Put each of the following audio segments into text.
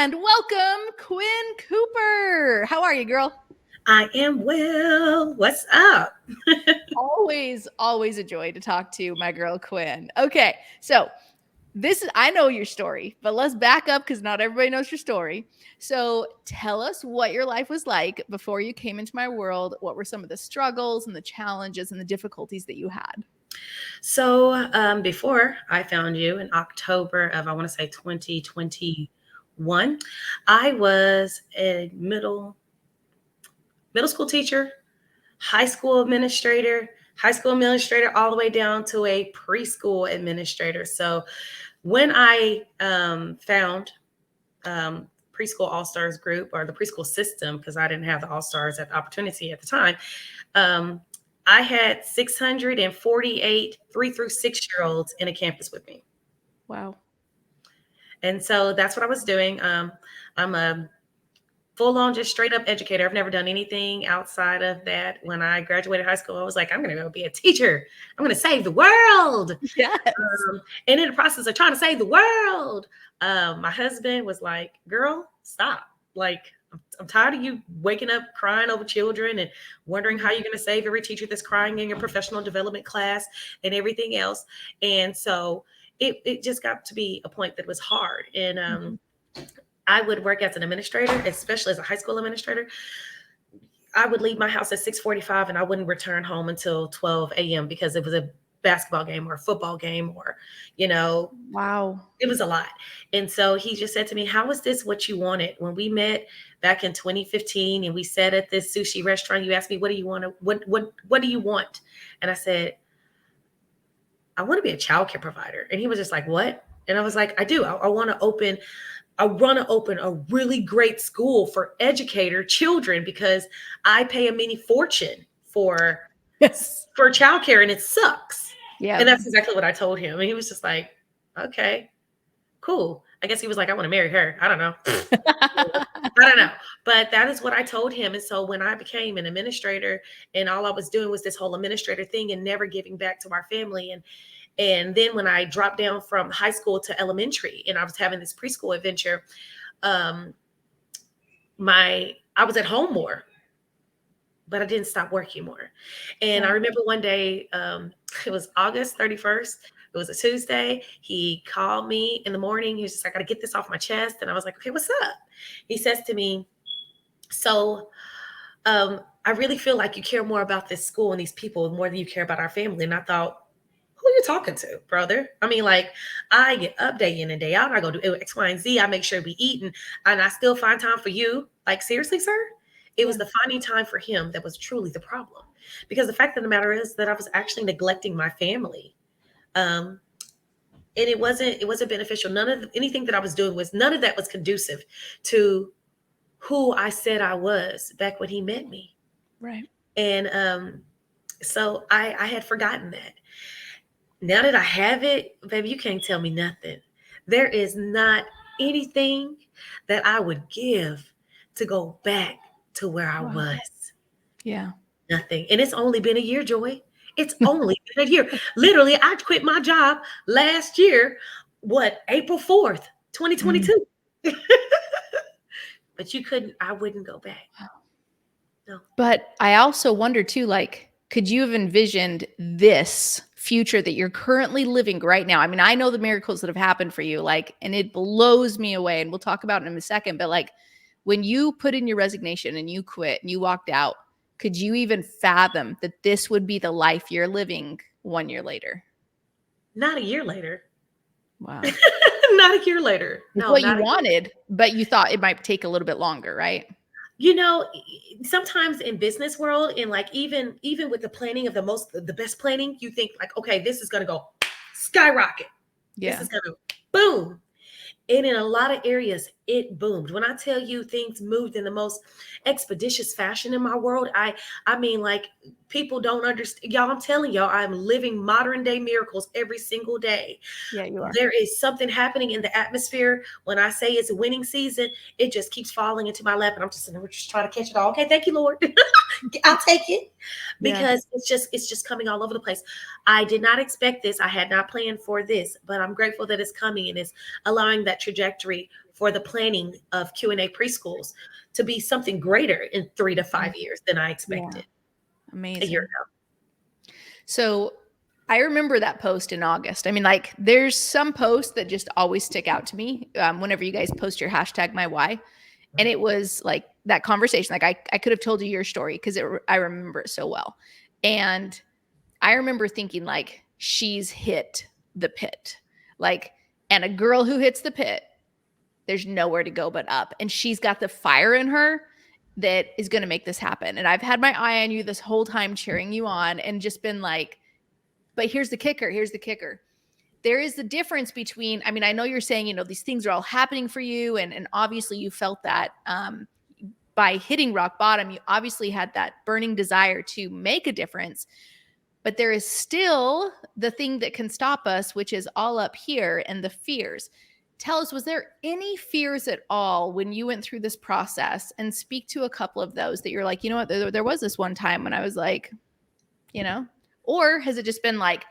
And welcome, Quinn Cooper. How are you, girl? I am well. What's up? Always a joy to talk to my girl Quinn. Okay, so I know your story, but let's back up because not everybody knows your story. So tell us what your life was like before you came into my world. What were some of the struggles and the challenges and the difficulties that you had? So before I found you in October of, I want to say 2021, I was a middle school teacher, high school administrator, all the way down to a preschool administrator. So when I found preschool all stars group, or the preschool system, because I didn't have the all stars at the opportunity at the time, um, I had 648 3 through 6 year olds in a campus with me. Wow. And so that's what I was doing. I'm a full on, just straight up educator. I've never done anything outside of that. When I graduated high school, I was like, I'm going to go be a teacher. I'm going to save the world. Yes. And in the process of trying to save the world, my husband was like, girl, stop. Like, I'm tired of you waking up crying over children and wondering how you're going to save every teacher that's crying in your professional development class and everything else. And so it just got to be a point that was hard. And I would work as an administrator, especially as a high school administrator. I would leave my house at 6:45 and I wouldn't return home until 12 a.m. because it was a basketball game or a football game, or, Wow. it was a lot. And so he just said to me, how is this what you wanted? When we met back in 2015 and we sat at this sushi restaurant, you asked me, what do you want to, what do you want? And I said, I want to be a childcare provider. And he was just like, what? And I was like, I do. I want to open a really great school for educator children, because I pay a mini fortune for Yes. childcare and it sucks. Yeah. And that's exactly what I told him. And he was just like, okay, cool. I guess he was like, I want to marry her. I don't know. I don't know. But that is what I told him. And so when I became an administrator and all I was doing was this whole administrator thing and never giving back to our family. And then when I dropped down from high school to elementary and I was having this preschool adventure, I was at home more, but I didn't stop working more. And I remember one day, it was August 31st. It was a Tuesday. He called me in the morning. He was just like, I got to get this off my chest. And I was like, okay, what's up? He says to me, so I really feel like you care more about this school and these people more than you care about our family. And I thought, who are you talking to, brother? I mean, like, I get up day in and day out. I go do X, Y, and Z. I make sure we eat, and I still find time for you. Like, seriously, sir? It was the finding time for him that was truly the problem. Because the fact of the matter is that I was actually neglecting my family. And it wasn't beneficial. Anything that I was doing none of that was conducive to who I said I was back when he met me. Right. And so I had forgotten that. Now that I have it, baby, you can't tell me nothing. There is not anything that I would give to go back to where I was. Yeah. Nothing. And it's only been a year, Joy. It's only been a year. Literally, I quit my job last year, April 4th, 2022. But I wouldn't go back. No. But I also wonder too, like, could you have envisioned this future that you're currently living right now? I mean, I know the miracles that have happened for you, like, and it blows me away. And we'll talk about it in a second. But like, when you put in your resignation and you quit and you walked out, could you even fathom that this would be the life you're living 1 year later? Not a year later. Wow. Not a year later. No, what you wanted, but you thought it might take a little bit longer, right? Sometimes in business world, and like even with the planning of the best planning, you think like, okay, this is going to go skyrocket. Yeah. This is going to boom. And in a lot of areas, it boomed. When I tell you things moved in the most expeditious fashion in my world, I mean, like, people don't understand. Y'all, I'm telling y'all, I'm living modern day miracles every single day. Yeah, you are. There is something happening in the atmosphere. When I say it's a winning season, it just keeps falling into my lap. And we're just trying to catch it all. Okay, thank you, Lord. I'll take it Yeah. because it's just coming all over the place. I did not expect this. I had not planned for this, but I'm grateful that it's coming and it's allowing that trajectory for the planning of Q&A preschools to be something greater in 3 to 5 years than I Yeah. expected a year Amazing. ago. So I remember that post in August. I mean, like, there's some posts that just always stick out to me whenever you guys post your hashtag my why. And it was like that conversation. Like, I could have told you your story because I remember it so well. And I remember thinking, like, she's hit the pit. Like, and a girl who hits the pit, there's nowhere to go but up. And she's got the fire in her that is going to make this happen. And I've had my eye on you this whole time, cheering you on, and just been like, but here's the kicker. Here's the kicker. There is the difference between, I mean, I know you're saying, these things are all happening for you. And obviously you felt that by hitting rock bottom, you obviously had that burning desire to make a difference. But there is still the thing that can stop us, which is all up here, and the fears. Tell us, was there any fears at all when you went through this process? And speak to a couple of those that you're like, you know what, there was this one time when I was like, or has it just been like,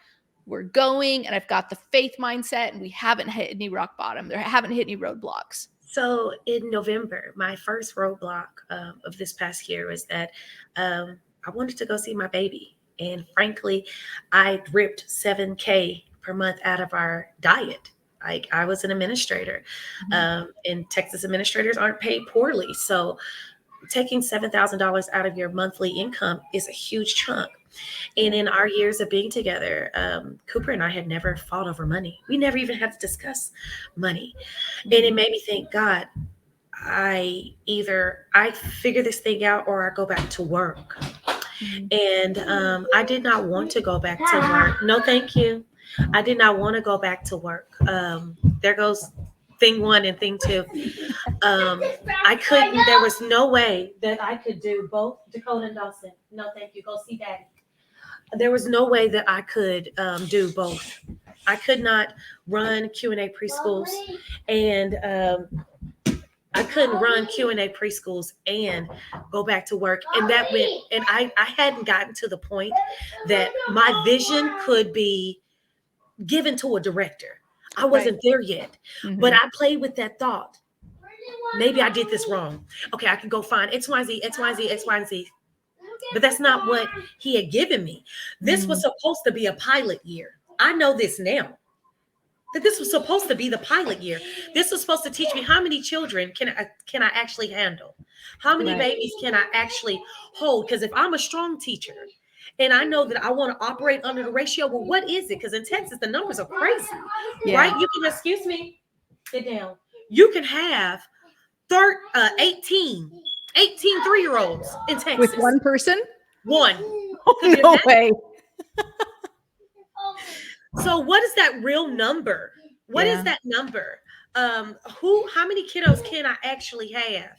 we're going and I've got the faith mindset and we haven't hit any rock bottom. There haven't hit any roadblocks. So in November, my first roadblock of this past year was that I wanted to go see my baby. And frankly, I ripped $7K per month out of our diet. Like, I was an administrator, and Texas administrators aren't paid poorly. So taking $7,000 out of your monthly income is a huge chunk. And in our years of being together, Cooper and I had never fought over money. We never even had to discuss money. And it made me think, God, I figure this thing out or I go back to work. And I did not want to go back to work. No, thank you. I did not want to go back to work. There goes thing one and thing two. I couldn't, there was no way that I could do both. Dakota and Dawson, no, thank you. Go see Daddy. There was no way that I could do both. I could not run Q&A preschools and I couldn't run Q&A preschools and go back to work. And that went, and I hadn't gotten to the point that my vision could be given to a director. I wasn't there yet, but I played with that thought. Maybe I did this wrong. Okay, I can go find XYZ, XYZ, XYZ. But that's not what he had given me. This was supposed to be a pilot year. I know this now. That this was supposed to be the pilot year. This was supposed to teach me how many children can I actually handle? How many babies can I actually hold? Because if I'm a strong teacher and I know that I want to operate under the ratio, well, what is it? Because in Texas, the numbers are crazy, right? You can, excuse me, sit down. You can have 18 3-year-olds in Texas. With one person? One. Oh, no way. So what is that real number? What is that number? How many kiddos can I actually have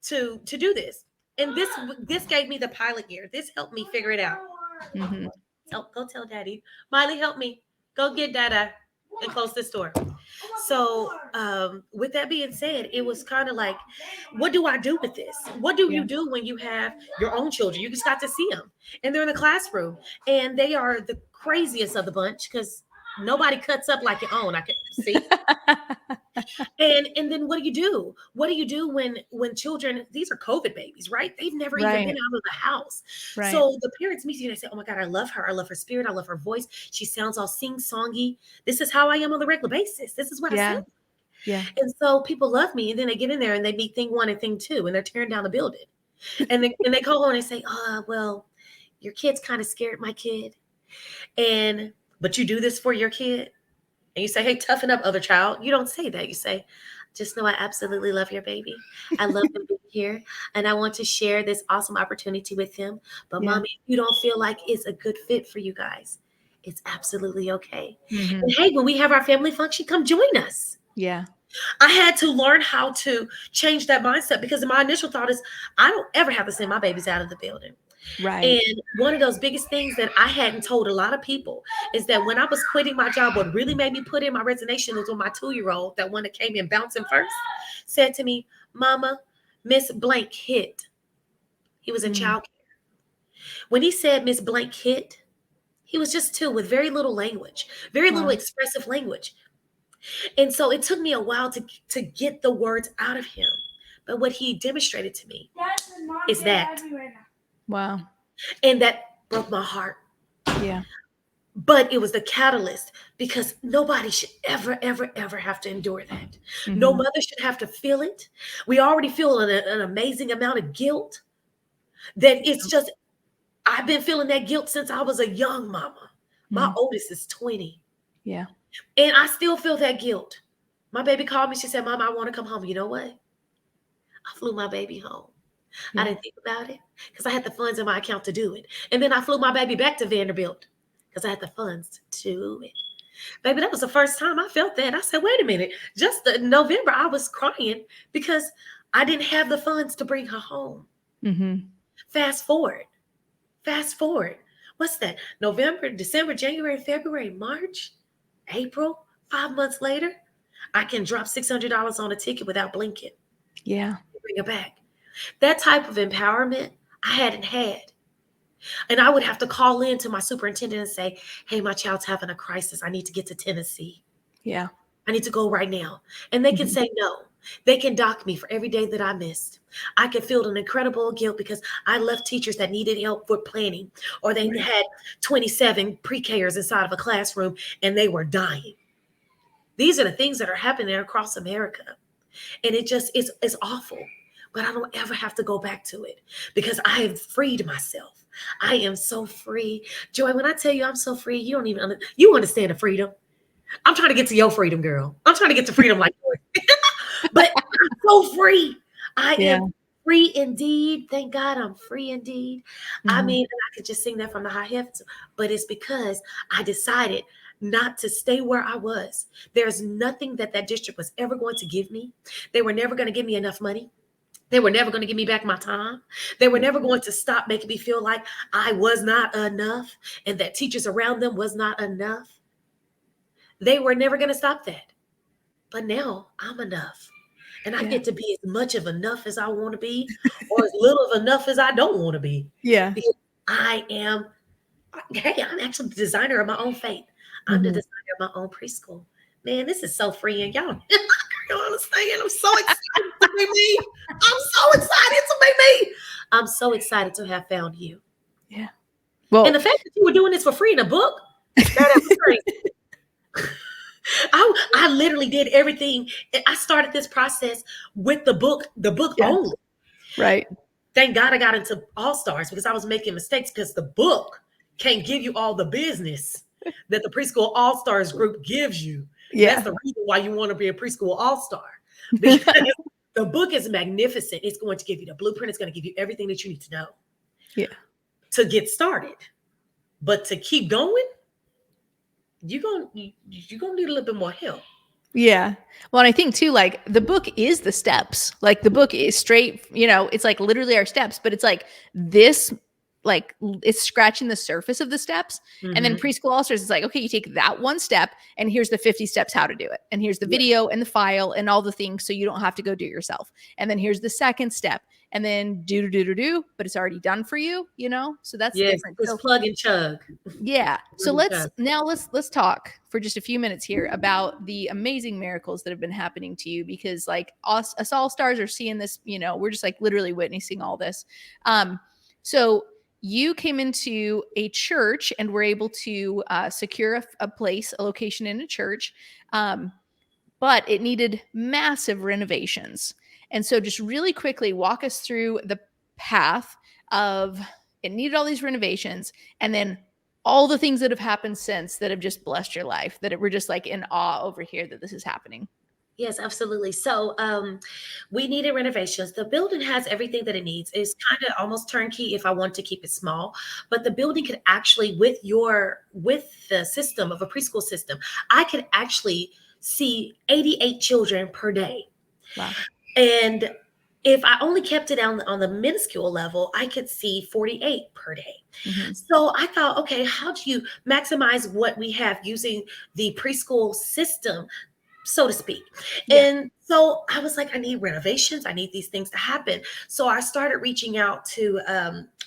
to do this? And this gave me the pilot year. This helped me figure it out. So go tell Daddy. Miley, help me. Go get Dada and close this door. So with that being said, it was kind of like, what do I do with this? What do you do when you have your own children? You just got to see them and they're in the classroom and they are the craziest of the bunch because nobody cuts up like your own. I can see. And then what do you do? What do you do when children, these are COVID babies, right? They've never even been out of the house. So the parents meet you and they say, oh my God, I love her. I love her spirit. I love her voice. She sounds all sing-songy. This is how I am on a regular basis. This is what I sound like. Yeah. And so people love me. And then they get in there and they meet thing one and thing two, and they're tearing down the building. And they call home and they say, well, your kid's kind of scared my kid. But you do this for your kid. And you say, hey, toughen up, other child. You don't say that. You say, just know I absolutely love your baby. I love him being here. And I want to share this awesome opportunity with him. But mommy, if you don't feel like it's a good fit for you guys, it's absolutely okay. And hey, when we have our family function, come join us. Yeah. I had to learn how to change that mindset because my initial thought is I don't ever have to send my babies out of the building. Right. And one of those biggest things that I hadn't told a lot of people is that when I was quitting my job, what really made me put in my resignation was when my 2-year-old, that one that came in bouncing first, said to me, Mama, Miss Blank hit. He was in childcare. When he said Miss Blank hit, he was just 2 with very little language, very little Wow. expressive language. And so it took me a while to get the words out of him. But what he demonstrated to me is that, Wow. and that broke my heart. Yeah. But it was the catalyst, because nobody should ever, ever, ever have to endure that. No Mm-hmm. mother should have to feel it. We already feel an amazing amount of guilt that it's just, I've been feeling that guilt since I was a young mama. My Mm-hmm. oldest is 20. Yeah. And I still feel that guilt. My baby called me. She said, Mama, I want to come home. You know what? I flew my baby home. I Yeah. didn't think about it because I had the funds in my account to do it. And then I flew my baby back to Vanderbilt because I had the funds to do it. Baby, that was the first time I felt that. I said, wait a minute. Just in November, I was crying because I didn't have the funds to bring her home. Mm-hmm. Fast forward. Fast forward. What's that? November, December, January, February, March, April. 5 months later, I can drop $600 on a ticket without blinking. Yeah. Bring her back. That type of empowerment I hadn't had. And I would have to call in to my superintendent and say, hey, my child's having a crisis. I need to get to Tennessee. Yeah. I need to go right now. And they can Mm-hmm. say no. They can dock me for every day that I missed. I can feel an incredible guilt because I left teachers that needed help with planning, or they had 27 pre-Kers inside of a classroom and they were dying. These are the things that are happening across America. And it's awful. But I don't ever have to go back to it because I have freed myself. I am so free. Joy, when I tell you I'm so free, you don't even you understand the freedom. I'm trying to get to your freedom, girl. I'm trying to get to freedom like yours. But I'm so free. I Yeah. am free indeed. Thank God I'm free indeed. I Mm-hmm. mean, I could just sing that from the high heavens, but it's because I decided not to stay where I was. There's nothing that district was ever going to give me. They were never going to give me enough money. They were never going to give me back my time. They were Yeah. never going to stop making me feel like I was not enough and that teachers around them was not enough. They were never going to stop that. But now I'm enough. And I Yeah. get to be as much of enough as I want to be, or as little of enough as I don't want to be. Yeah. Because I am, hey, I'm actually the designer of my own fate. I'm the Mm-hmm. designer of my own preschool. Man, this is so freeing. Y'all don't understand. I'm so excited to be me. I'm so excited to be me. I'm so excited to have found you. Yeah. And Well, the fact that you were doing this for free in a book, girl, that was crazy. I literally did everything. I started this process with the book yeah. only. Right. Thank God I got into All Stars because I was making mistakes because the book can't give you all the business that the Preschool All Stars group gives you. And that's Yeah. the reason why you want to be a preschool all star, because the book is magnificent. It's going to give you the blueprint. It's going to give you everything that you need to know Yeah. to get started. But to keep going, you're gonna need a little bit more help. Yeah. Well, and I think too, like the book is the steps. Like the book is straight, it's like literally our steps, but it's like this, like it's scratching the surface of the steps. And then Mm-hmm. preschool all stars is like, okay, you take that one step and here's the 50 steps how to do it. And here's the Yeah. video and the file and all the things. So you don't have to go do it yourself. And then here's the second step. And then do, but it's already done for you, So that's the Yes, difference. just So plug and chug. yeah. So Plug and chug. let's talk for just a few minutes here about the amazing miracles that have been happening to you, because like us all stars are seeing this, we're just like literally witnessing all this. So you came into a church and were able to secure a place, a location in a church. But it needed massive renovations. And so just really quickly walk us through the path of it needed all these renovations and then all the things that have happened since that have just blessed your life, that we're just like in awe over here that this is happening. Yes, absolutely. So we needed renovations. The building has everything that it needs. It's kind of almost turnkey if I want to keep it small, but the building could actually, with the system of a preschool system, I could actually see 88 children per day. Wow. And if I only kept it on the minuscule level, I could see 48 per day. Mm-hmm. So I thought, okay, how do you maximize what we have using the preschool system so to speak. Yeah. And so I was like, I need renovations. I need these things to happen. So I started reaching out to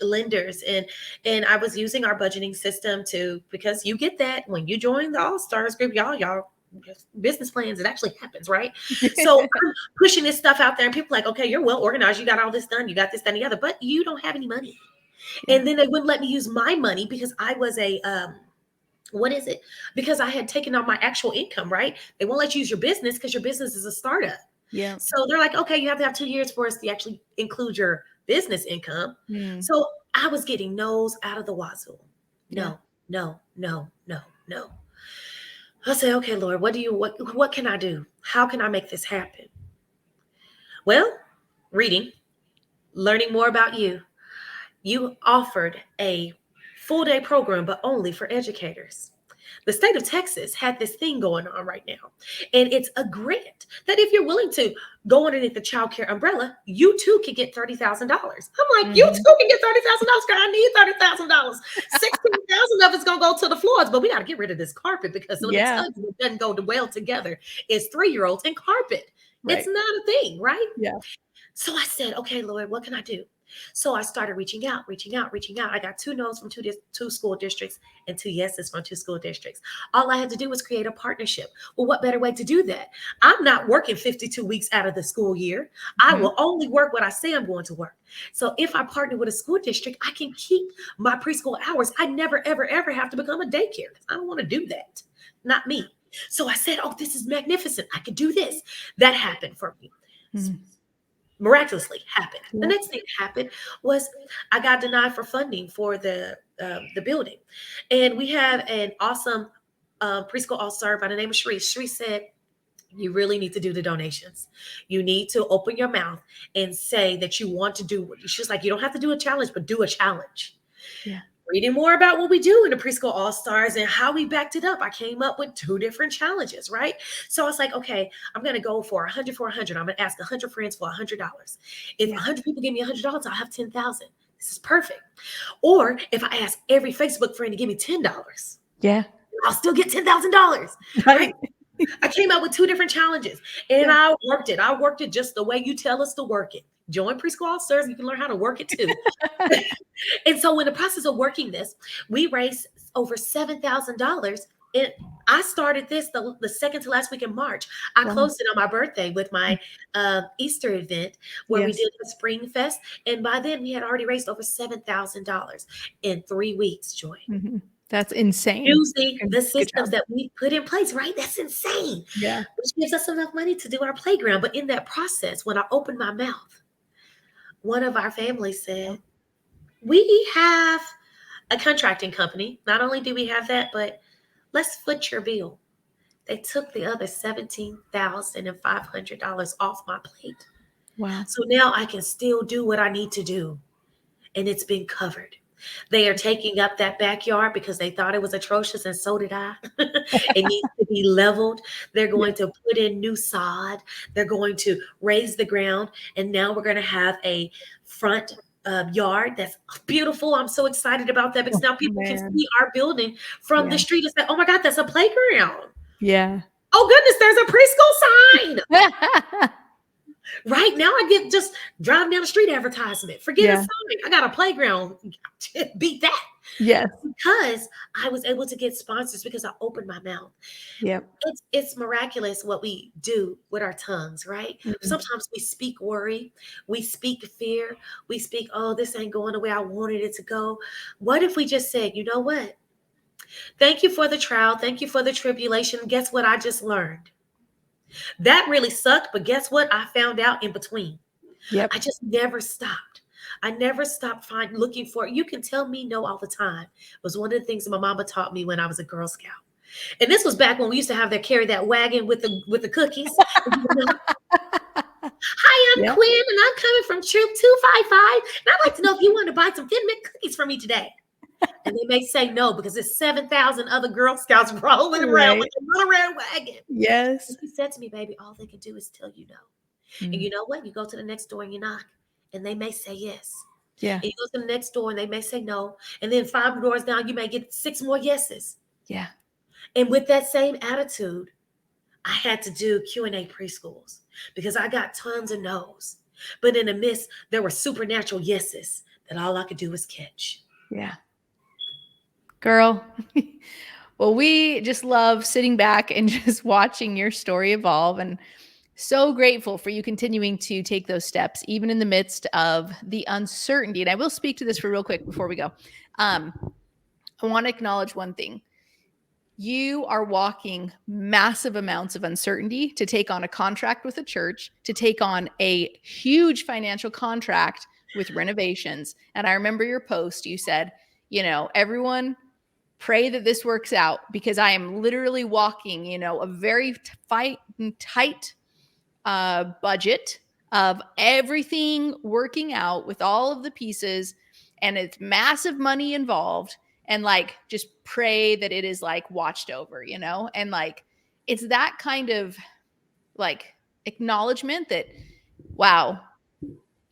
lenders, and I was using our budgeting system to, because you get that when you join the All Stars group, y'all business plans. It actually happens, right? So I'm pushing this stuff out there, and people are like, okay, you're well organized. You got all this done. You got this, that, and the other, but you don't have any money. Yeah. And then they wouldn't let me use my money because I was a what is it? Because I had taken out my actual income, right? They won't let you use your business because your business is a startup. Yeah. So they're like, okay, you have to have 2 years for us to actually include your business income. Mm. So I was getting no's out of the wazoo. Yeah. No, no, no, no, no. I say, okay, Lord, what can I do? How can I make this happen? Well, reading, learning more about you. You offered a full day program, but only for educators. The state of Texas had this thing going on right now, and it's a grant that if you're willing to go underneath the child care umbrella, you too can get $30,000. I'm like, you Mhm. too can get $30,000. Girl, I need $30,000. 16,000 of it's gonna go to the floors, but we got to get rid of this carpet because let me Yeah. tell you, it doesn't go well together. It's 3-year-olds and carpet. It's Right. not a thing, right? Yeah. So I said, okay, Lord, what can I do? So I started reaching out, reaching out, reaching out. I got 2 no's from two school districts and 2 yeses from 2 school districts. All I had to do was create a partnership. Well, what better way to do that? I'm not working 52 weeks out of the school year. I Mhm. will only work what I say I'm going to work. So if I partner with a school district, I can keep my preschool hours. I never, ever, ever have to become a daycare. I don't want to do that. Not me. So I said, oh, this is magnificent. I could do this. That happened for me. Mhm. Miraculously happened. The Yeah. next thing that happened was I got denied for funding for the building, and we have an awesome preschool all star by the name of Sharice. Sharice said, "You really need to do the donations. You need to open your mouth and say that you want to do." She's like, "You don't have to do a challenge, but do a challenge." Yeah. Reading more about what we do in the preschool all stars and how we backed it up, I came up with 2 different challenges, right? So I was like, okay, I'm going to go for 100 for 100. I'm going to ask 100 friends for $100. If Yeah. 100 people give me $100, I'll have 10,000. This is perfect. Or if I ask every Facebook friend to give me $10, Yeah. I'll still get $10,000, right? Right. I came up with 2 different challenges, and Yeah. I worked it. I worked it just the way you tell us to work it. Join Preschool All Stars, you can learn how to work it too. And so, in the process of working this, we raised over $7,000. And I started this the second to last week in March. I Wow. closed it on my birthday with my Easter event where we Yes. did the Spring Fest. And by then, we had already raised over $7,000 in 3 weeks, Joy. Mhm. That's insane. Using Good the good systems job. that we put in place, right? That's insane, Yeah. which gives us enough money to do our playground. But in that process, when I opened my mouth, one of our families Yeah. said, we have a contracting company. Not only do we have that, but let's foot your bill. They took the other $17,500 off my plate. Wow. So now I can still do what I need to do. And it's been covered. They are taking up that backyard because they thought it was atrocious, and so did I. It needs to be leveled. They're Yeah. going to put in new sod. They're going to raise the ground. And now we're going to have a front yard that's beautiful. I'm so excited about that because Oh, now people can man. see our building from Yeah. the street and say, oh my God, that's a playground. Yeah. Oh goodness, there's a preschool sign. Right now, I get just driving down the street advertisement. Forget a Yeah. sign. I got a playground. Beat that. Yes. Because I was able to get sponsors because I opened my mouth. Yep. It's miraculous what we do with our tongues, right? Mhm. Sometimes we speak worry, we speak fear, we speak, oh, this ain't going the way I wanted it to go. What if we just said, you know what? Thank you for the trial. Thank you for the tribulation. Guess what I just learned? That really sucked, but guess what? I found out in between. Yep. I just never stopped. I never stopped looking for it. You can tell me no all the time. It was one of the things that my mama taught me when I was a Girl Scout. And this was back when we used to have to carry that wagon with the cookies. Hi, I'm Yeah. Quinn, and I'm coming from Troop 255. And I'd like to know if you want to buy some Thin Mint cookies for me today. And they may say no because there's 7,000 other Girl Scouts rolling around with Right. a little red wagon. And Yes. she said to me, baby, all they can do is tell you no. And Mm. you know what? You go to the next door and you knock, and they may say yes. Yeah. And you go to the next door and they may say no. And then 5 doors down, you may get 6 more yeses. Yeah. And with that same attitude, I had to do Q&A preschools because I got tons of no's. But in the midst, there were supernatural yeses that all I could do was catch. Yeah. Girl. Well, we just love sitting back and just watching your story evolve, and so grateful for you continuing to take those steps, even in the midst of the uncertainty. And I will speak to this for real quick before we go. I want to acknowledge one thing. You are walking massive amounts of uncertainty to take on a contract with a church, to take on a huge financial contract with renovations. And I remember your post, you said, everyone pray that this works out, because I am literally walking, a very tight budget of everything working out with all of the pieces, and it's massive money involved, and like just pray that it is like watched over, and like it's that kind of like acknowledgement that, wow,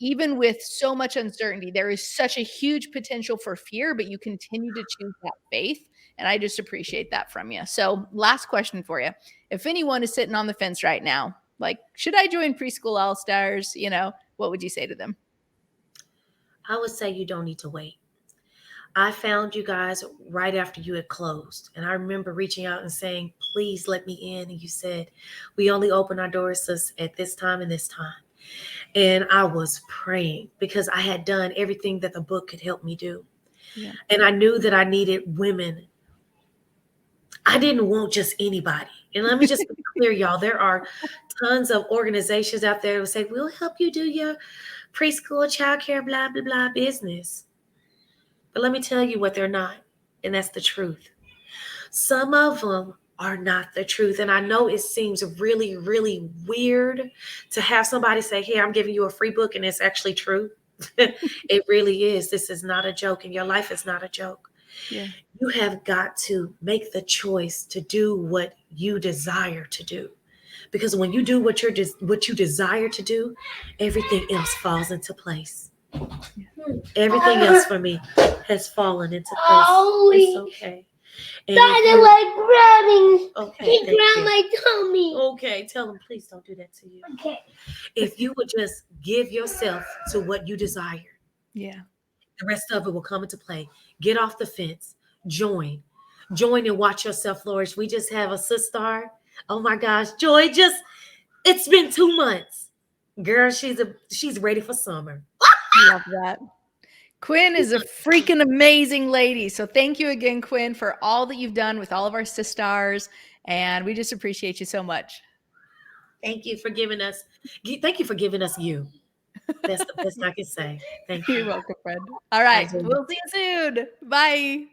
even with so much uncertainty, there is such a huge potential for fear, but you continue to choose that faith. And I just appreciate that from you. So, last question for you. If anyone is sitting on the fence right now, like, should I join Preschool All Stars? What would you say to them? I would say you don't need to wait. I found you guys right after you had closed. And I remember reaching out and saying, please let me in. And you said, we only open our doors at this time and this time. And I was praying because I had done everything that the book could help me do. Yeah. And I knew that I needed women. I didn't want just anybody. And let me just be clear, y'all. There are tons of organizations out there who say, we'll help you do your preschool, childcare, blah, blah, blah business. But let me tell you what they're not. And that's the truth. Some of them are not the truth. And I know it seems really, really weird to have somebody say, hey, I'm giving you a free book, and it's actually true. It really is. This is not a joke, and your life is not a joke. Yeah. You have got to make the choice to do what you desire to do. Because when you do what you desire to do, everything else falls into place. Everything else for me has fallen into place. It's okay. Daddy like grabbing. Okay. He grabbed my tummy. Okay, tell him please don't do that to you. Okay. If you would just give yourself to what you desire, yeah, the rest of it will come into play. Get off the fence. Join and watch yourself flourish. We just have a sister. Oh my gosh, Joy! It's been 2 months, girl. She's ready for summer. Love that. Quinn is a freaking amazing lady. So thank you again, Quinn, for all that you've done with all of our sisters. And we just appreciate you so much. Thank you for giving us you. That's the best I can say. Thank you. You're welcome, friend. All right. We'll see you soon. Bye.